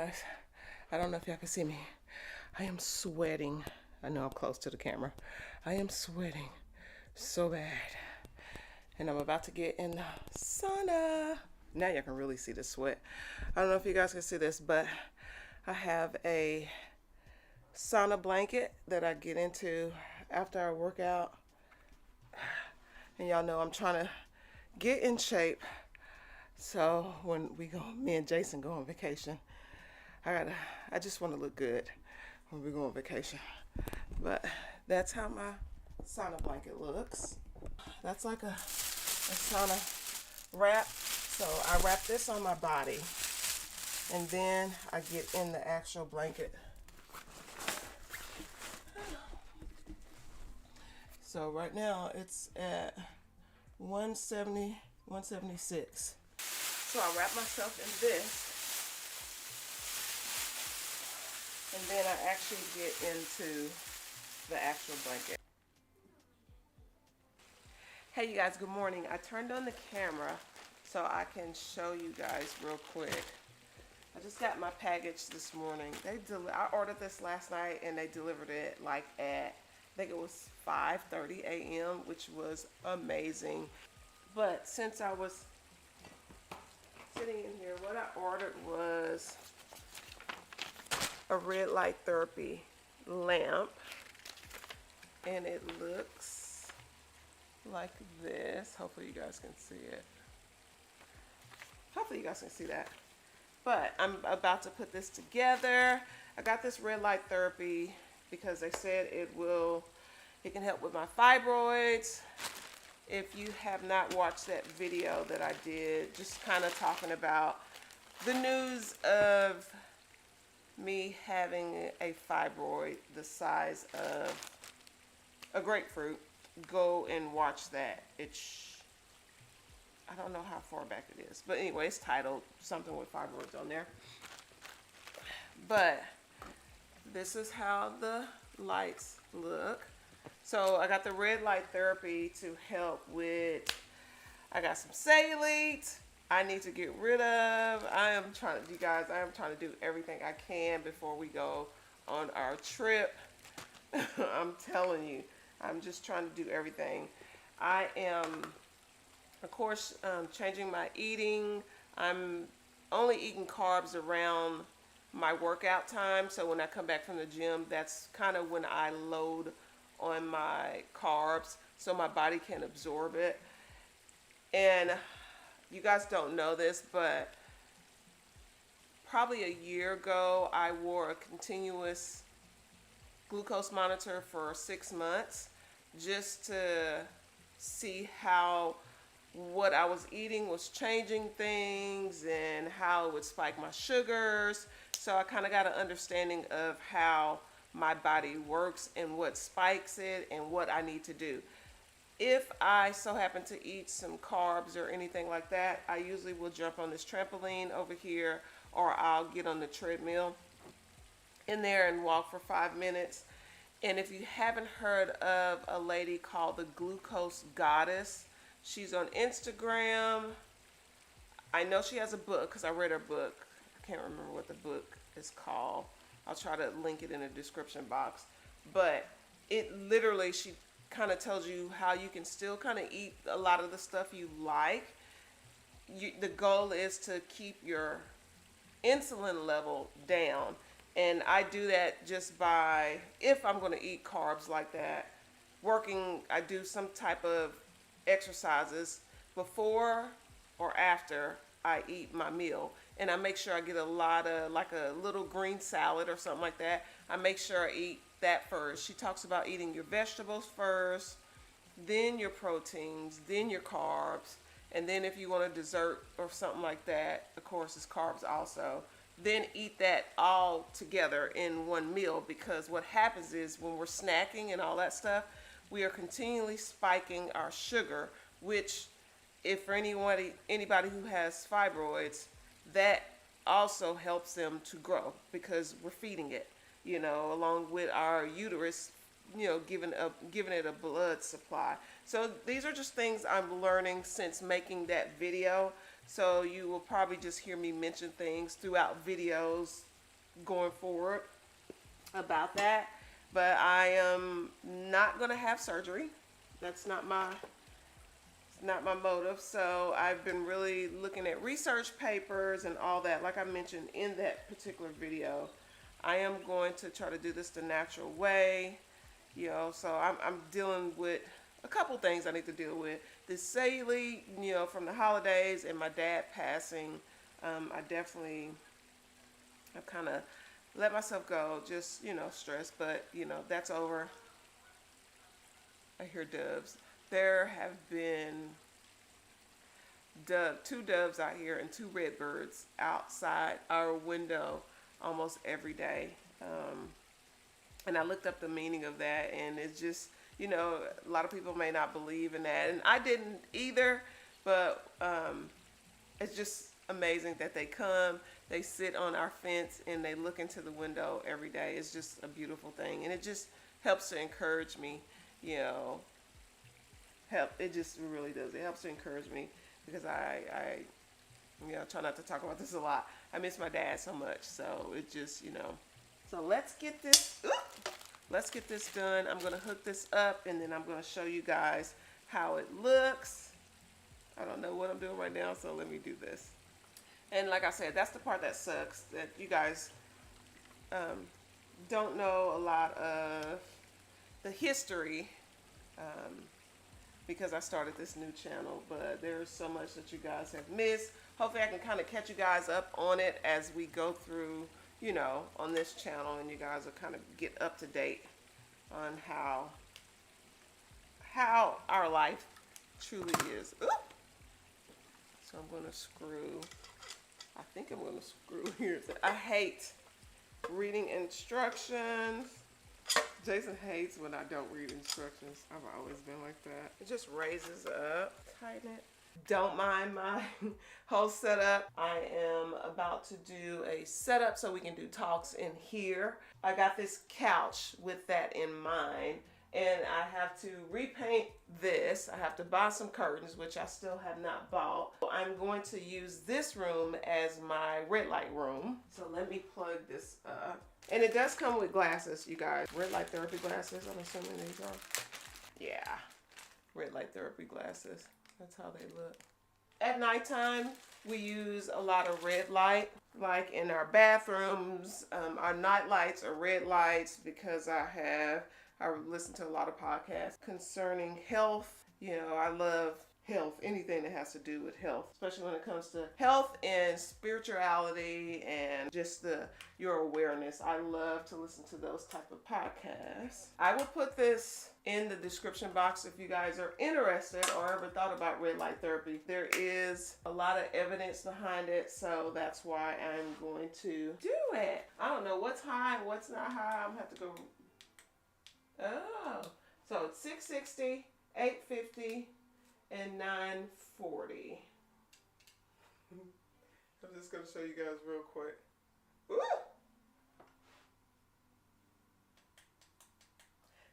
guys. I don't know if y'all can see me. I am sweating. I know I'm close to the camera. I am sweating so bad. And I'm about to get in the sauna. Now y'all can really see the sweat. I don't know if you guys can see this, but I have a sauna blanket that I get into after I work out. And y'all know I'm trying to get in shape. So when me and Jason go on vacation, I just want to look good when we go on vacation. But that's how my sauna blanket looks. That's like a sauna wrap. So I wrap this on my body, and then I get in the actual blanket. So right now it's at 170, 176. So I wrap myself in this, and then I actually get into the actual blanket. Hey you guys, good morning. I turned on the camera so I can show you guys real quick. I just got my package this morning. I ordered this last night and they delivered it like at, I think it was 5:30 a.m., which was amazing. But since I was sitting in here, what I ordered was a red light therapy lamp, and it looks like this. Hopefully you guys can see it. Hopefully you guys can see that. But I'm about to put this together. I got this red light therapy because they said it can help with my fibroids. If you have not watched that video that I did, just kind of talking about the news of me having a fibroid the size of a grapefruit, go and watch that. I don't know how far back it is, but anyway, it's titled something with fibroids on there. But this is how the lights look. So I got the red light therapy to help with, I got some cellulite I need to get rid of. You guys, I am trying to do everything I can before we go on our trip. I'm telling you, I'm just trying to do everything. I am, of course, changing my eating. I'm only eating carbs around my workout time. So when I come back from the gym, that's kind of when I load on my carbs so my body can absorb it. And you guys don't know this, but probably a year ago I wore a continuous glucose monitor for 6 months just to see how what I was eating was changing things and how it would spike my sugars. So I kind of got an understanding of how my body works and what spikes it and what I need to do. If I so happen to eat some carbs or anything like that, I usually will jump on this trampoline over here, or I'll get on the treadmill in there and walk for 5 minutes. And if you haven't heard of a lady called the Glucose Goddess, she's on Instagram. I know she has a book because I read her book. I can't remember what the book is called. I'll try to link it in the description box. But it literally, she kind of tells you how you can still kind of eat a lot of the stuff you like. The goal is to keep your insulin level down. And I do that just by, if I'm going to eat carbs like that, I do some type of exercises before or after I eat my meal. And I make sure I get a lot of, like a little green salad or something like that. I make sure I eat that first. She talks about eating your vegetables first, then your proteins, then your carbs, and then if you want a dessert or something like that, of course it's carbs also, then eat that all together in one meal. Because what happens is when we're snacking and all that stuff, we are continually spiking our sugar, which if for anybody who has fibroids, that also helps them to grow because we're feeding it, along with our uterus, giving it a blood supply. So these are just things I'm learning since making that video. So you will probably just hear me mention things throughout videos going forward about that. But I am not gonna have surgery. That's not my motive. So I've been really looking at research papers and all that. Like I mentioned in that particular video, I am going to try to do this the natural way. You know, so I'm dealing with a couple things I need to deal with. The cellulite, you know, from the holidays and my dad passing. I've kind of let myself go, just, you know, stress, but, you know, that's over. I hear doves. There have been two doves out here and 2 redbirds outside our window almost every day. And I looked up the meaning of that, and it's just, you know, a lot of people may not believe in that, and I didn't either, but it's just amazing that they come, they sit on our fence, and they look into the window every day. It's just a beautiful thing, and it just helps to encourage me, you know. It just really does. It helps to encourage me, because I you know, try not to talk about this a lot. I miss my dad so much, so it just, you know. So let's get this done. I'm gonna hook this up, and then I'm gonna show you guys how it looks. I don't know what I'm doing right now, so let me do this. And like I said, that's the part that sucks, that you guys don't know a lot of the history, because I started this new channel, but there's so much that you guys have missed. Hopefully I can kind of catch you guys up on it as we go through, you know, on this channel, and you guys will kind of get up to date on how our life truly is. Oop. So I'm going to screw, I think I'm going to screw here. I hate reading instructions. Jason hates when I don't read instructions. I've always been like that. It just raises up. Tighten it. Don't mind my whole setup. I am about to do a setup so we can do talks in here. I got this couch with that in mind, and I have to repaint this. I have to buy some curtains, which I still have not bought. I'm going to use this room as my red light room. So let me plug this up. And it does come with glasses, you guys. Red light therapy glasses, I'm assuming these are. Yeah, red light therapy glasses. That's how they look. At nighttime, we use a lot of red light, like in our bathrooms. Our night lights are red lights because I listen to a lot of podcasts concerning health. You know, I love health, anything that has to do with health, especially when it comes to health and spirituality and just your awareness. I love to listen to those type of podcasts. I will put this in the description box if you guys are interested or ever thought about red light therapy. There is a lot of evidence behind it, so that's why I'm going to do it. I don't know what's high and what's not high. I'm gonna have to go. Oh, so it's 660, 850, and 940. I'm just gonna show you guys real quick. Ooh!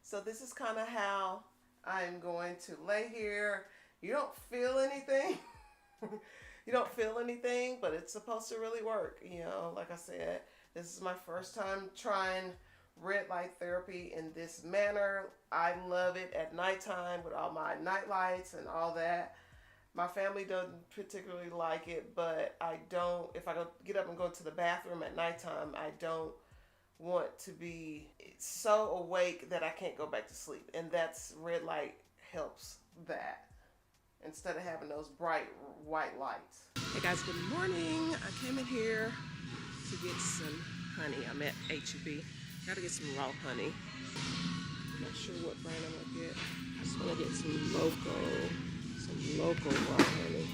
So this is kind of how I'm going to lay here. You don't feel anything. You don't feel anything, but it's supposed to really work. You know, like I said, this is my first time trying red light therapy in this manner. I love it at nighttime with all my night lights and all that. My family doesn't particularly like it, but I don't, if I get up and go to the bathroom at nighttime, I don't want to be so awake that I can't go back to sleep. And that's, red light helps that, instead of having those bright white lights. Hey guys, good morning. I came in here to get some honey. I'm at H-E-B. Gotta get some raw honey. Not sure what brand I'm gonna get. I just wanna get some local raw honey.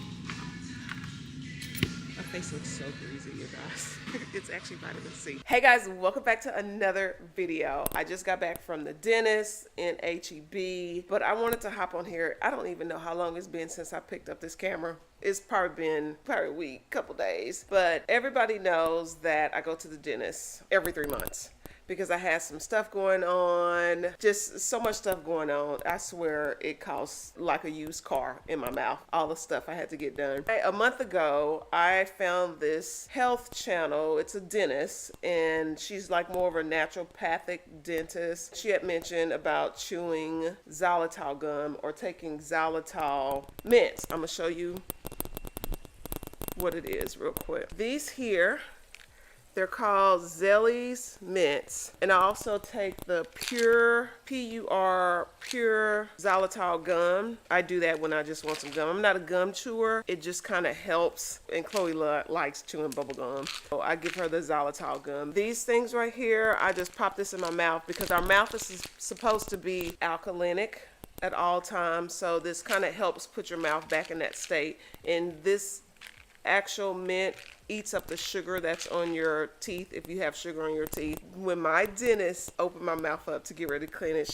My face looks so greasy, you guys. It's actually vitamin C. Hey guys, welcome back to another video. I just got back from the dentist in H-E-B, but I wanted to hop on here. I don't even know how long it's been since I picked up this camera. It's probably been a week, couple days, but everybody knows that I go to the dentist every 3 months. because I had some stuff going on, just so much stuff going on. I swear it costs like a used car in my mouth, all the stuff I had to get done. A month ago, I found this health channel. It's a dentist, and she's like more of a naturopathic dentist. She had mentioned about chewing xylitol gum or taking xylitol mints. I'm gonna show you what it is real quick. These here, they're called Zelly's Mints. And I also take the pure, P-U-R, pure xylitol gum. I do that when I just want some gum. I'm not a gum chewer. It just kind of helps. And Chloe likes chewing bubble gum. So I give her the xylitol gum. These things right here, I just pop this in my mouth because our mouth is supposed to be alkalinic at all times. So this kind of helps put your mouth back in that state. And this actual mint eats up the sugar that's on your teeth if you have sugar on your teeth. When my dentist opened my mouth up to get ready to clean it,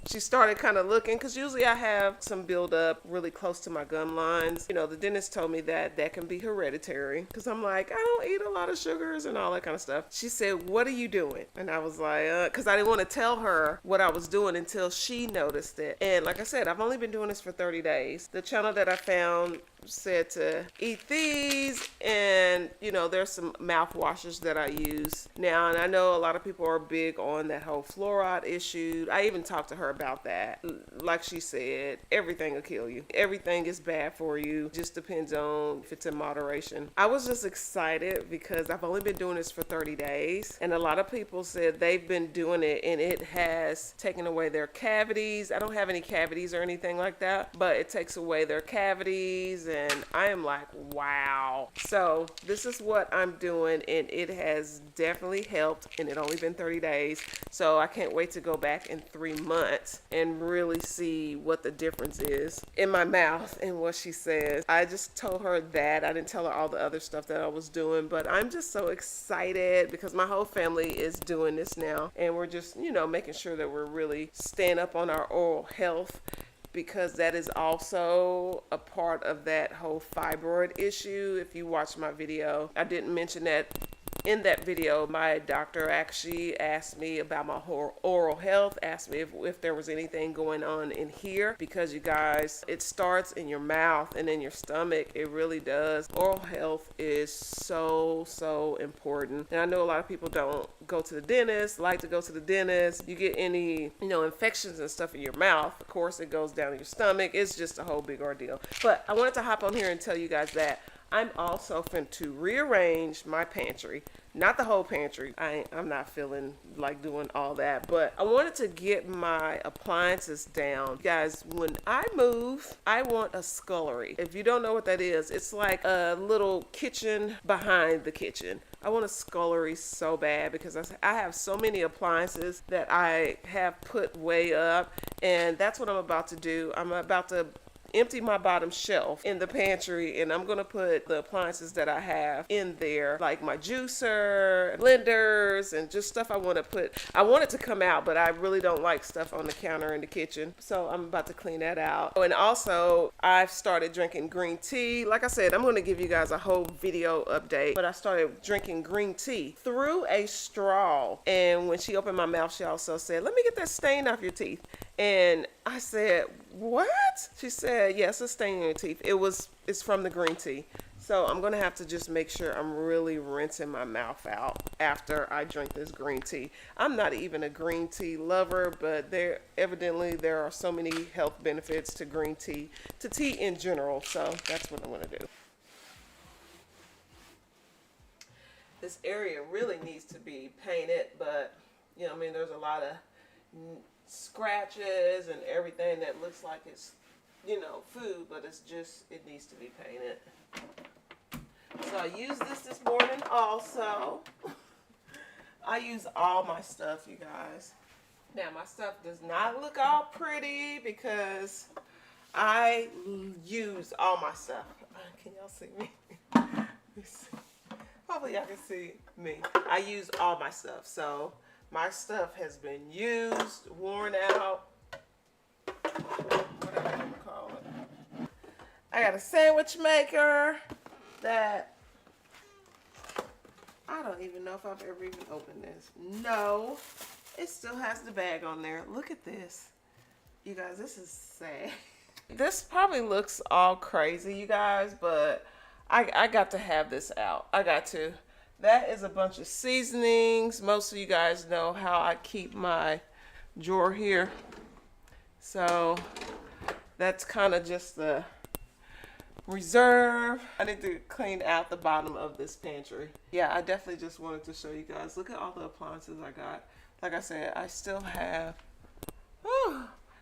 she started kind of looking, because usually I have some buildup really close to my gum lines. You know, the dentist told me that that can be hereditary, because I'm like, I don't eat a lot of sugars and all that kind of stuff. She said, what are you doing? And I was like, because I didn't want to tell her what I was doing until she noticed it. And like I said, I've only been doing this for 30 days. The channel that I found said to eat these, and you know, there's some mouthwashes that I use now, and I know a lot of people are big on that whole fluoride issue. I even talked to her about that. Like she said, everything will kill you. Everything is bad for you. Just depends on if it's in moderation. I was just excited because I've only been doing this for 30 days, and a lot of people said they've been doing it and it has taken away their cavities. I don't have any cavities or anything like that, but it takes away their cavities, and I am like, wow. So this is what I'm doing, and it has definitely helped, and it only been 30 days. So I can't wait to go back in 3 months and really see what the difference is in my mouth and what she says. I just told her that. I didn't tell her all the other stuff that I was doing, but I'm just so excited because my whole family is doing this now, and we're just, you know, making sure that we're really staying up on our oral health, because that is also a part of that whole fibroid issue. If you watch my video, I didn't mention that in that video. My doctor actually asked me about my oral health, asked me if there was anything going on in here, because you guys, it starts in your mouth and in your stomach. It really does. Oral health is so important. And I know a lot of people don't go to the dentist, like to go to the dentist. You get any, you know, infections and stuff in your mouth, of course it goes down in your stomach. It's just a whole big ordeal. But I wanted to hop on here and tell you guys that I'm also finna to rearrange my pantry. Not the whole pantry. I'm not feeling like doing all that, but I wanted to get my appliances down. Guys, when I move, I want a scullery. If you don't know what that is, it's like a little kitchen behind the kitchen. I want a scullery so bad because I have so many appliances that I have put way up, and that's what I'm about to do. I'm about to empty my bottom shelf in the pantry, and I'm gonna put the appliances that I have in there, like my juicer, blenders, and just stuff I want to put. I want it to come out, but I really don't like stuff on the counter in the kitchen, so I'm about to clean that out. Oh, and also I've started drinking green tea. Like I said, I'm going to give you guys a whole video update, but I started drinking green tea through a straw, and when she opened my mouth, she also said, let me get that stain off your teeth. And I said, what? She said, yes, a stain in your teeth. It's from the green tea. So I'm going to have to just make sure I'm really rinsing my mouth out after I drink this green tea. I'm not even a green tea lover, but there are so many health benefits to green tea, to tea in general. So that's what I'm going to do. This area really needs to be painted, but, you know, I mean, there's a lot of scratches and everything that looks like it's, you know, food, but it needs to be painted. So I used this morning also. I use all my stuff, you guys. Now my stuff does not look all pretty because I use all my stuff. Can y'all see me? Let me see. Hopefully y'all can see me. I use all my stuff. So my stuff has been used, worn out, whatever you call it. I got a sandwich maker that I don't even know if I've ever even opened this. No, it still has the bag on there. Look at this. You guys, this is sad. This probably looks all crazy, you guys, but I got to have this out. I got to. That is a bunch of seasonings. Most of you guys know how I keep my drawer here. So that's kind of just the reserve. I need to clean out the bottom of this pantry. Yeah, I definitely just wanted to show you guys. Look at all the appliances I got. Like I said, I still have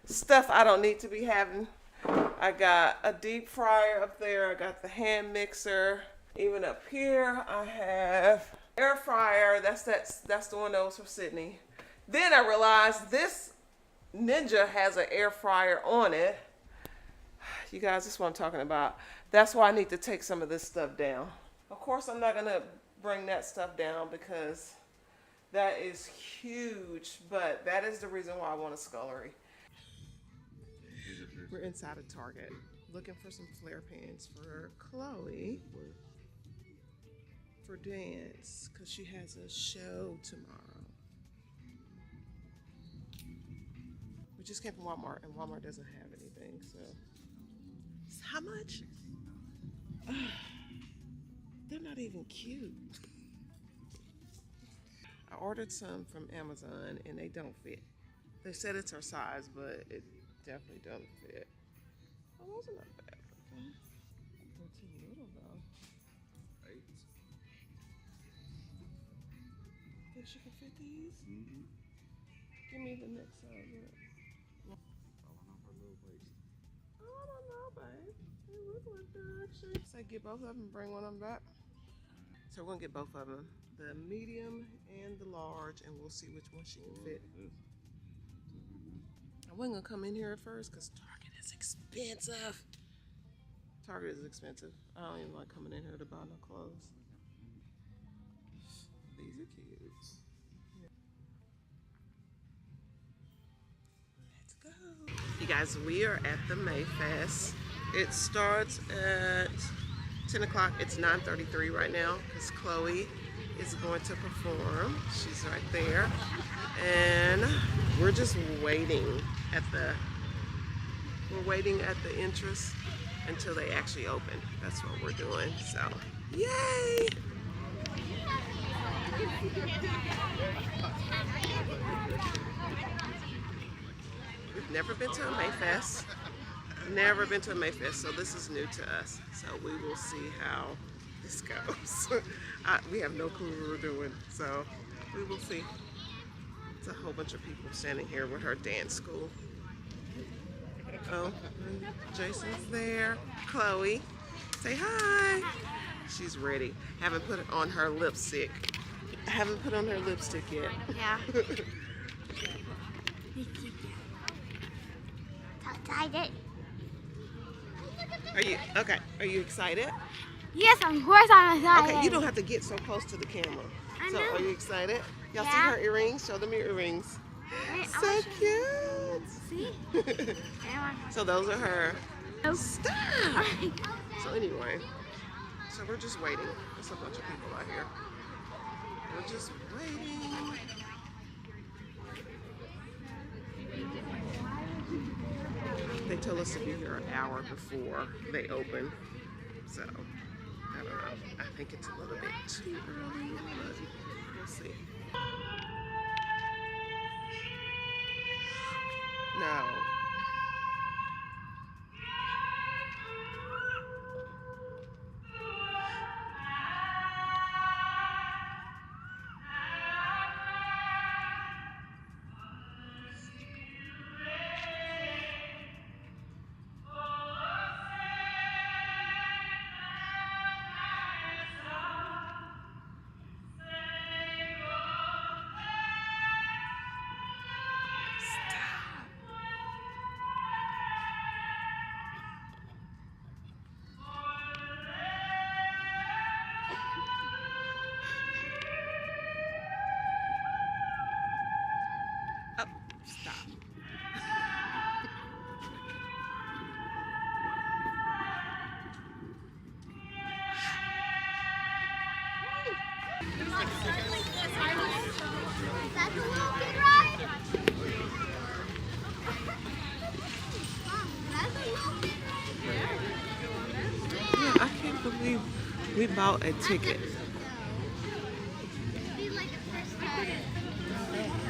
stuff I don't need to be having. I got a deep fryer up there. I got the hand mixer. Even up here, I have air fryer. That's the one that was for Sydney. Then I realized this Ninja has an air fryer on it. You guys, this is what I'm talking about. That's why I need to take some of this stuff down. Of course, I'm not gonna bring that stuff down because that is huge, but that is the reason why I want a scullery. We're inside of Target looking for some flare pans for Chloe for dance because she has a show tomorrow. We just came from Walmart and Walmart doesn't have anything, so. How much? They're not even cute. I ordered some from Amazon and they don't fit. They said it's our size, but it definitely doesn't fit. Oh, those are not bad. They're too little though. Right. Think she can fit these? Mm-hmm. Give me the next size. I don't know, babe. They look like they're actually. So get both of them and bring one of them back. So we're gonna get both of them, the medium and the large, and we'll see which one she can fit. I wasn't gonna come in here at first because Target is expensive. Target is expensive. I don't even like coming in here to buy no clothes. These are cute. Let's go. You guys, we are at the Mayfest. It starts at 10 o'clock. It's 9:33 right now because Chloe is going to perform. She's right there. And we're just waiting at the entrance until they actually open. That's what we're doing. So, yay! We've never been to a Mayfest. Never been to a Mayfest, so this is new to us. So we will see how this goes. We have no clue what we're doing, so we will see. It's a whole bunch of people standing here with her dance school. Oh, Jason's there. Chloe, say hi. She's ready. Haven't put on her lipstick. I haven't put on her lipstick yet. Yeah. Excited. Are you okay? Are you excited? Yes, of course I'm excited. Okay, you don't have to get so close to the camera. I So, know. are you excited? Y'all see Yeah. her earrings? Show them your earrings. Wait, So cute. See? So those are her. Oh. Stop. So anyway, so we're just waiting. There's a bunch of people out here. We're just waiting. They told us to be here an hour before they open. So, I don't know. I think it's a little bit too early, but we'll see. No. We bought a ticket.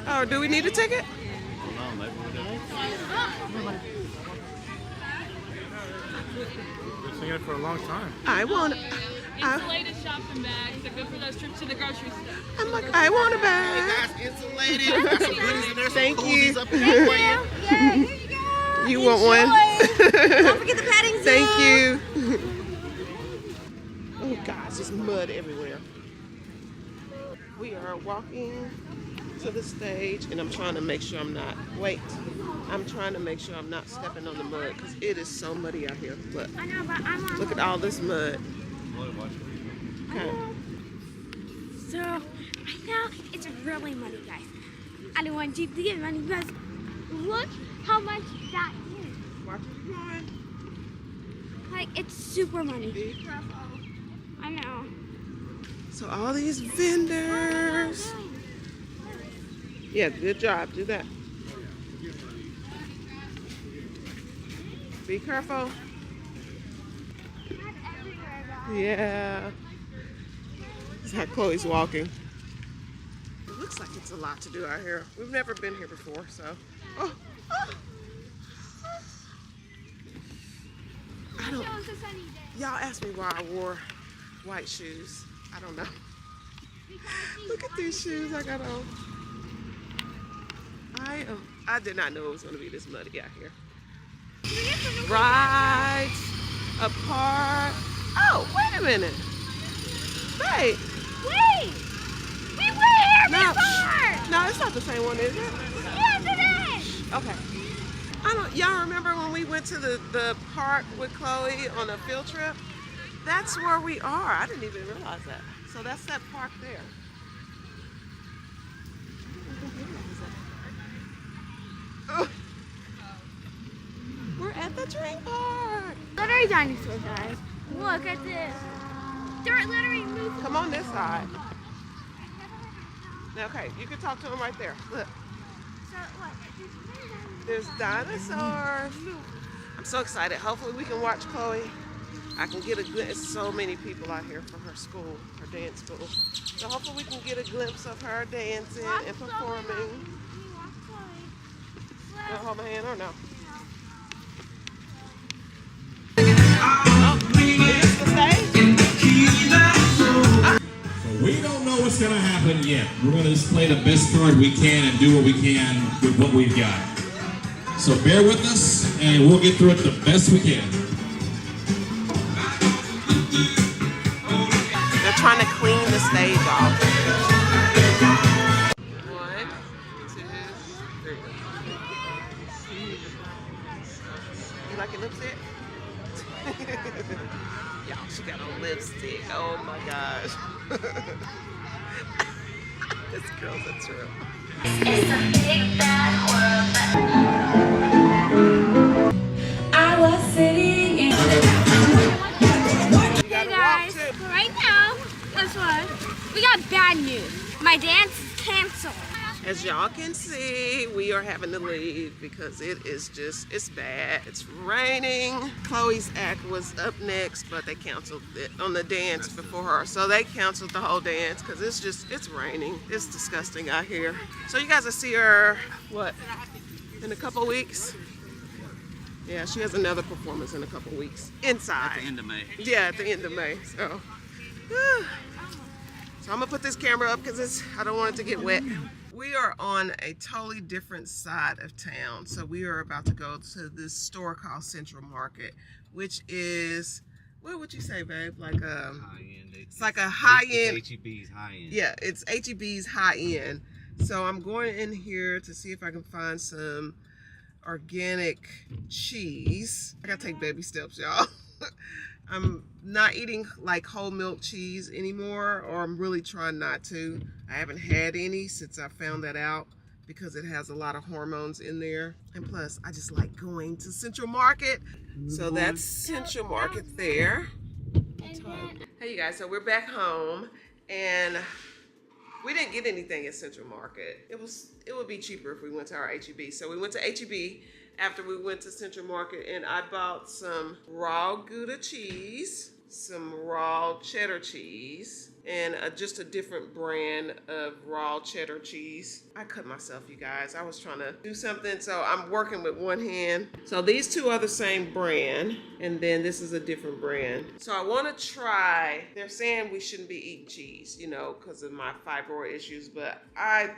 Oh, do we need a ticket? No, maybe we do. Been singing it for a long time. I want. Insulated shopping bags. They're good for those trips to the grocery store. I'm like, I want a bag. That's insulated. Got some goodies in there. Thank some you. koozies up in there for you. Yeah, here you go. You want one? Don't forget the petting zoo. Thank you. Oh gosh, there's mud everywhere. We are walking to the stage, and I'm trying to make sure I'm not. Wait, I'm trying to make sure I'm not stepping on the mud because it is so muddy out here. Look, I know, but I'm on. look at all this mud. Okay. So, right now, it's really muddy, guys. I don't want you to get muddy because look how much that is. Watch where you're going. Like, it's super muddy. Be careful. I know. So all these vendors. Yeah, good job. Do that. Be careful. Yeah. This is how Chloe's walking. It looks like it's a lot to do out here. We've never been here before, so. Oh. Oh. I don't. Y'all asked me why I wore white shoes. I don't know. Look at these shoes I got on. I did not know it was going to be this muddy out here. Right apart. Oh, wait a minute. Wait. Wait! We were here No. before! No, it's not the same one, is it? Yes, it is! Okay. Y'all remember when we went to the park with Chloe on a field trip? That's where we are. I didn't even realize that. So that's that park there. Oh. We're at the train park. Literally dinosaurs, guys. Look at this. They're literally moving. Come on this side. Okay, you can talk to him right there. Look, So, look. there's dinosaurs. I'm so excited. Hopefully we can watch Chloe. I can get a glimpse. So many people out here for her school, her dance school. So hopefully we can get a glimpse of her dancing and performing. You want to hold my hand or no? Oh, is this the stage? So we don't know what's going to happen yet. We're going to just play the best card we can and do what we can with what we've got. So bear with us, and we'll get through it the best we can. They're trying to clean the stage off. 1, 2, 3. You like your lipstick? Y'all, she got on lipstick. Oh my gosh. This girl's a trip. It's a big bad world. I was sitting in You Hey gotta walk guys, too. so right now, guess what? We got bad news. My dance is canceled. As y'all can see, we are having to leave because it is it's bad. It's raining. Chloe's act was up next, but they canceled it on the dance before her. So they canceled the whole dance because it's raining. It's disgusting out here. So you guys will see her, what, in a couple weeks? Yeah, she has another performance in a couple weeks. Inside. At the end of May. Yeah, at the end of May. So, so I'm gonna put this camera up because I don't want it to get wet. We are on a totally different side of town. So we are about to go to this store called Central Market, which is, what would you say, babe? Like a High-end. it's like a high-end. It's HEB's high-end. Yeah, it's HEB's high-end. So I'm going in here to see if I can find some organic cheese. I gotta take baby steps, y'all. I'm not eating like whole milk cheese anymore, or I'm really trying not to. I haven't had any since I found that out because it has a lot of hormones in there. And plus, I just like going to Central Market. So that's Central Market there. Hey you guys, so we're back home and we didn't get anything at Central Market. It would be cheaper if we went to our HEB. So we went to HEB after we went to Central Market, and I bought some raw Gouda cheese. some raw cheddar cheese, and just a different brand of raw cheddar cheese. I cut myself, you guys. I was trying to do something, so I'm working with one hand. So these two are the same brand, and then this is a different brand. So I want to try, they're saying we shouldn't be eating cheese, you know, because of my fibroid issues, but I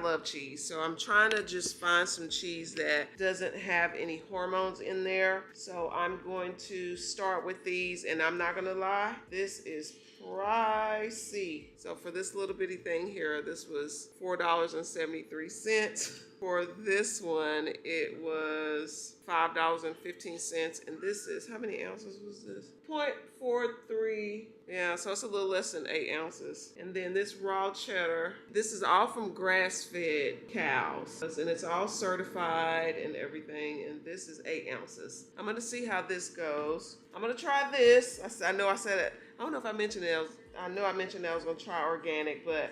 love cheese. So I'm trying to just find some cheese that doesn't have any hormones in there. So I'm going to start with these, and I'm not gonna lie, this is pricey. So for this little bitty thing here, this was $4.73. For this one, it was $5.15. And this is, how many ounces was this? 0.43. Yeah, so it's a little less than 8 ounces. And then this raw cheddar, this is all from grass-fed cows. And it's all certified and everything. And this is 8 ounces. I'm gonna see how this goes. I'm gonna try this. I know I said it. I don't know if I mentioned it. I know I mentioned that I was gonna try organic, but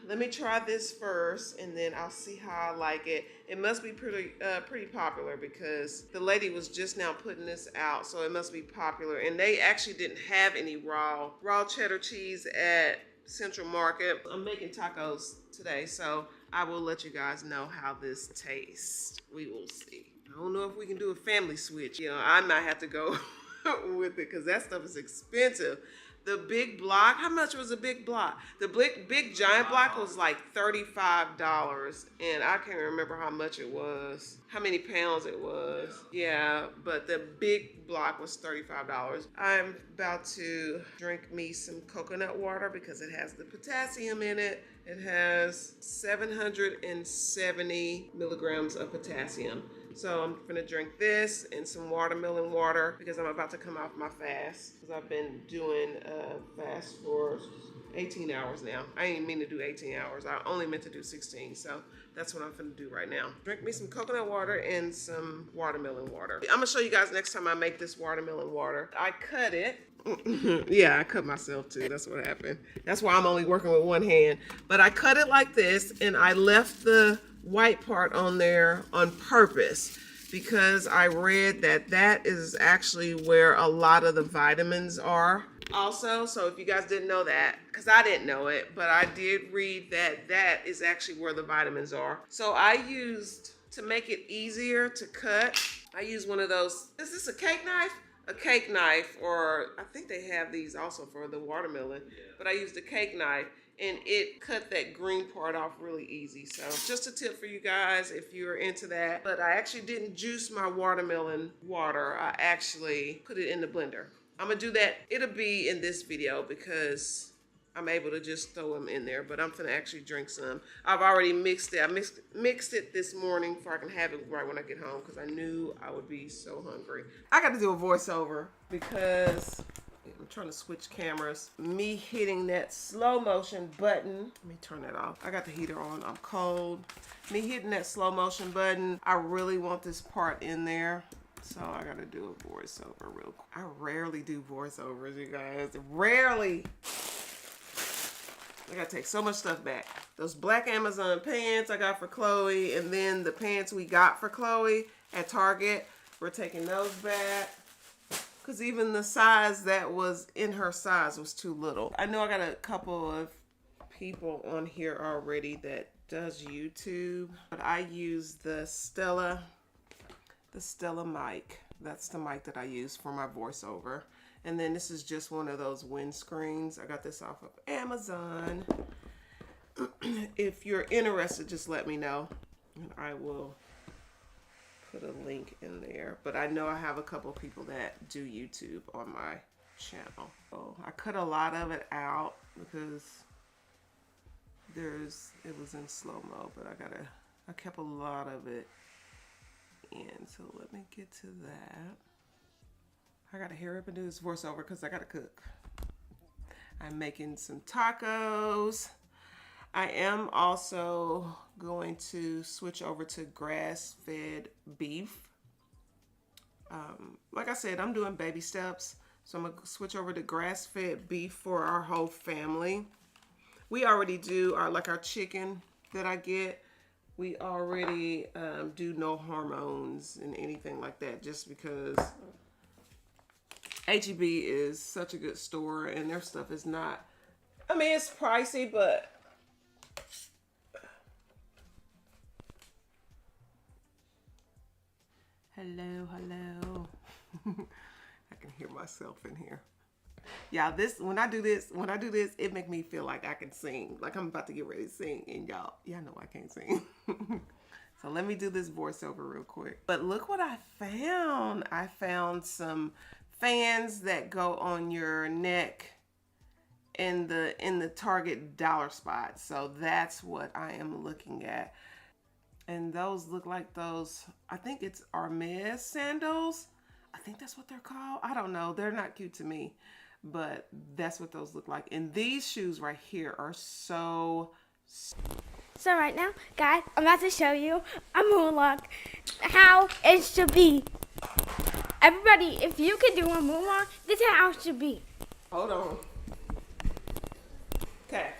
let me try this first, and then I'll see how I like it. It must be pretty popular because the lady was just now putting this out, so it must be popular. And they actually didn't have any raw cheddar cheese at Central Market. I'm making tacos today, so I will let you guys know how this tastes. We will see. I don't know if we can do a family switch. You know, I might have to go with it because that stuff is expensive. The big block, how much was a big block? The big giant block was like $35, and I can't remember how much it was, how many pounds it was. Yeah, but the big block was $35. I'm about to drink me some coconut water because it has the potassium in it. It has 770 milligrams of potassium. So I'm gonna drink this and some watermelon water because I'm about to come off my fast because I've been doing fast for 18 hours now. I didn't mean to do 18 hours. I only meant to do 16. So that's what I'm gonna do right now. Drink me some coconut water and some watermelon water. I'm gonna show you guys next time I make this watermelon water. I cut it. Yeah, I cut myself too. That's what happened. That's why I'm only working with one hand. But I cut it like this, and I left the white part on there on purpose because I read that that is actually where a lot of the vitamins are also. So if you guys didn't know that, because I didn't know it, but I did read that that is actually where the vitamins are. So I used, to make it easier to cut, I used one of those, is this a cake knife? A cake knife, or I think they have these also for the watermelon, but I used a cake knife, and it cut that green part off really easy. So just a tip for you guys if you're into that. But I actually didn't juice my watermelon water. I actually put it in the blender. I'm gonna do that. It'll be in this video because I'm able to just throw them in there, but I'm gonna actually drink some. I've already mixed it. I mixed it this morning so I can have it right when I get home because I knew I would be so hungry. I got to do a voiceover because I'm trying to switch cameras. Me hitting that slow motion button. Let me turn that off. I got the heater on. I'm cold. Me hitting that slow motion button. I really want this part in there. So I got to do a voiceover real quick. I rarely do voiceovers, you guys. Rarely. I gotta take so much stuff back. Those black Amazon pants I got for Chloe, and then the pants we got for Chloe at Target, we're taking those back. Because even the size that was in her size was too little. I know I got a couple of people on here already that does YouTube, but I use the Stella mic. That's the mic that I use for my voiceover. And then this is just one of those windscreens. I got this off of Amazon. If you're interested, just let me know and I will put a link in there. But I know I have a couple people that do YouTube on my channel. So I cut a lot of it out because it was in slow-mo, but I kept a lot of it in. So let me get to that. I gotta hurry up and do this voiceover because I gotta cook. I'm making some tacos. I am also going to switch over to grass-fed beef. Like I said, I'm doing baby steps. So I'm gonna switch over to grass-fed beef for our whole family. We already do our chicken that I get. We already do no hormones and anything like that just because HEB is such a good store, and their stuff is not, I mean, it's pricey, but hello. I can hear myself in here. Yeah, when I do this, it make me feel like I can sing, like I'm about to get ready to sing, and y'all know I can't sing. So let me do this voiceover real quick. But look what I found. I found some fans that go on your neck in the Target dollar spot. So that's what I am looking at. And those look like those, I think it's Hermes sandals. I think that's what they're called. I don't know. They're not cute to me, but that's what those look like. And these shoes right here are so right now, guys, I'm about to show you a moonwalk, how it should be. Everybody, if you can do a moonwalk, this is how it should be. Hold on. Okay.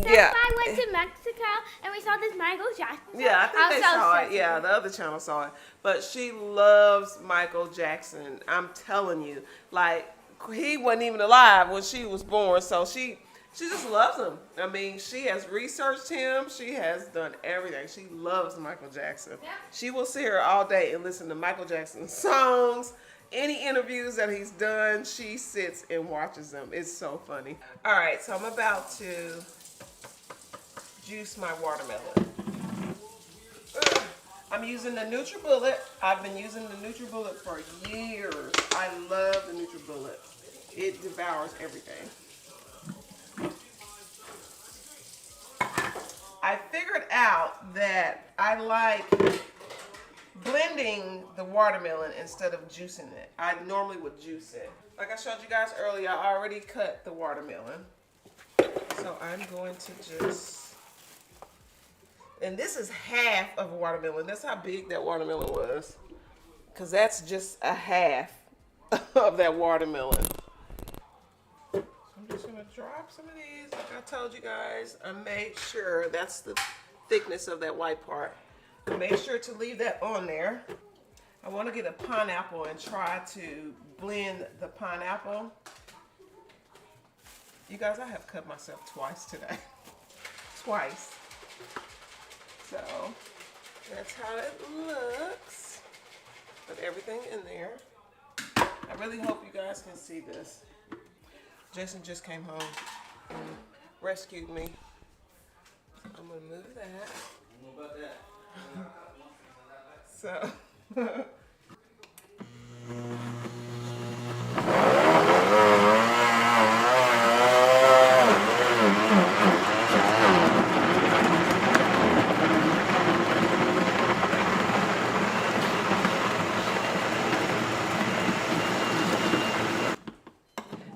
Yeah. I went to Mexico and we saw this Michael Jackson. Yeah, I think they saw it. obsessed Yeah, with the other channel saw it. But she loves Michael Jackson. I'm telling you. Like, he wasn't even alive when she was born. So she just loves him. I mean, she has researched him. She has done everything. She loves Michael Jackson. Yeah. She will sit here all day and listen to Michael Jackson songs. Any interviews that he's done, she sits and watches them. It's so funny. All right, so I'm about to juice my watermelon. I'm using the NutriBullet. I've been using the NutriBullet for years. I love the NutriBullet. It devours everything. I figured out that I like blending the watermelon instead of juicing it. I normally would juice it. Like I showed you guys earlier, I already cut the watermelon. So I'm going to just, and this is half of a watermelon. That's how big that watermelon was. Because that's just a half of that watermelon. So I'm just going to drop some of these. Like I told you guys, I made sure that's the thickness of that white part. I made sure to leave that on there. I want to get a pineapple and try to blend the pineapple. You guys, I have cut myself twice today. Twice. So, that's how it looks. Put everything in there. I really hope you guys can see this. Jason just came home and rescued me. I'm going to move that. What about that? So.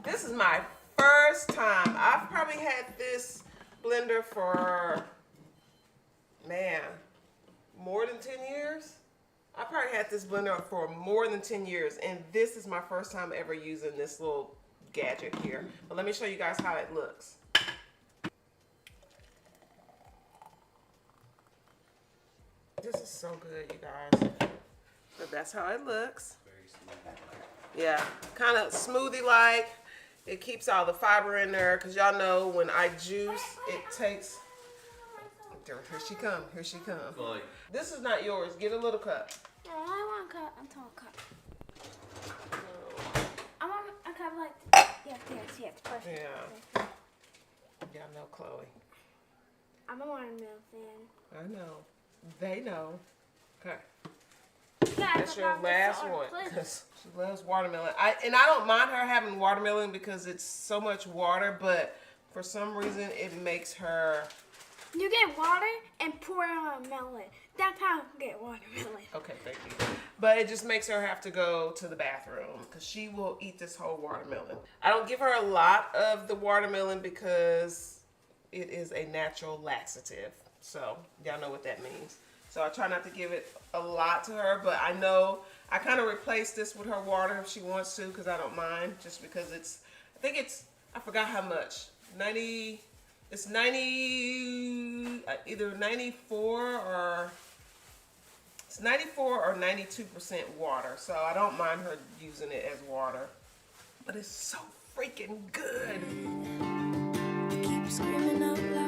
This is my first time. I've probably had this blender for, man, more than 10 years. I probably had this blender for more than 10 years, and this is my first time ever using this little gadget here. But let me show you guys how it looks. This is so good, you guys. But that's how it looks. Yeah, kind of smoothie-like. It keeps all the fiber in there, because y'all know when I juice, it takes... Here she come. Here she come. This is not yours. Get a little cup. No, I want a cup. I'm talking cup. I want a cup like yes. Perfect. Yeah. Y'all know Chloe. I'm a watermelon fan. I know. They know. Okay. Yeah, That's your last one. Because she loves watermelon. I don't mind her having watermelon because it's so much water, but for some reason it makes her... You get water and pour it on a melon. That's how you get watermelon. Okay, thank you. But it just makes her have to go to the bathroom because she will eat this whole watermelon. I don't give her a lot of the watermelon because it is a natural laxative. So y'all know what that means. So I try not to give it a lot to her, but I know I kind of replace this with her water if she wants to, because I don't mind, just because I forgot how much, it's 90, either 94 or, it's 94 or 92% water, so I don't mind her using it as water, but it's so freaking good. Keep screaming out loud.